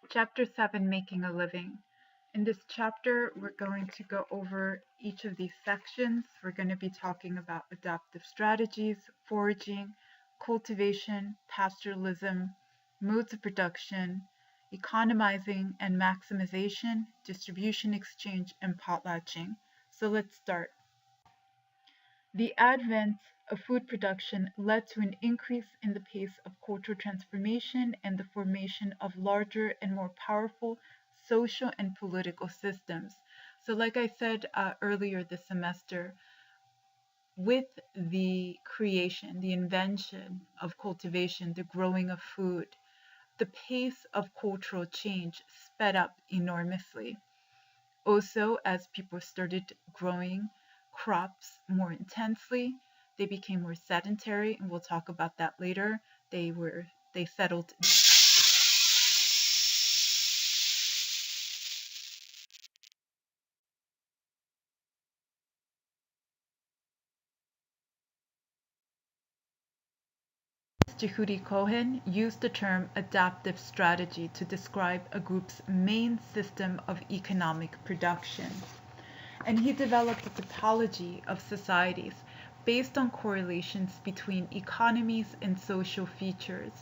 Chapter 7, Making a Living. In this chapter, we're going to go over each of these sections. We're going to be talking about adaptive strategies, foraging, cultivation, pastoralism, modes of production, economizing and maximization, distribution exchange, and potlatching. So let's start. The advent of food production led to an increase in the pace of cultural transformation and the formation of larger and more powerful social and political systems. So, like I said earlier this semester, with the creation, the invention of cultivation, the growing of food, the pace of cultural change sped up enormously. Also, as people started growing crops more intensely, they became more sedentary, and we'll talk about that later. They settled. Jehudi Cohen used the term adaptive strategy to describe a group's main system of economic production. And he developed a topology of societies based on correlations between economies and social features.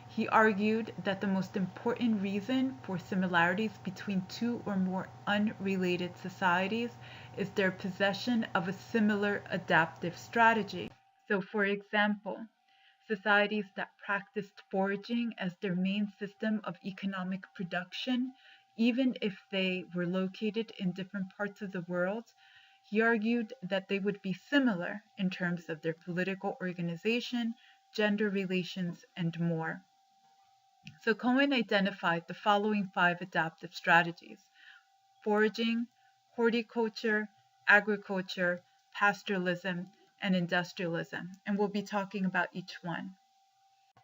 He argued that the most important reason for similarities between two or more unrelated societies is their possession of a similar adaptive strategy. So, for example, societies that practiced foraging as their main system of economic production, even if they were located in different parts of the world, he argued that they would be similar in terms of their political organization, gender relations, and more. So Cohen identified the following 5 adaptive strategies: foraging, horticulture, agriculture, pastoralism, and industrialism, and we'll be talking about each one.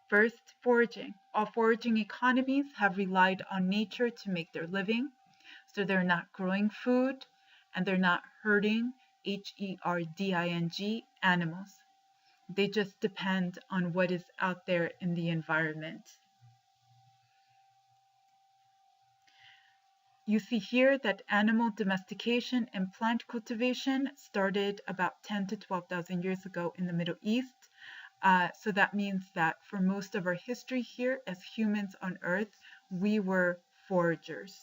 First, foraging. All foraging economies have relied on nature to make their living, so they're not growing food and they're not herding, herding, animals. They just depend on what is out there in the environment. You see here that animal domestication and plant cultivation started about 10 to 12,000 years ago in the Middle East. So that means that for most of our history here as humans on Earth, we were foragers.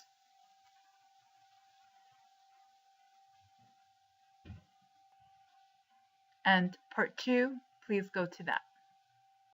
And part 2, please go to that.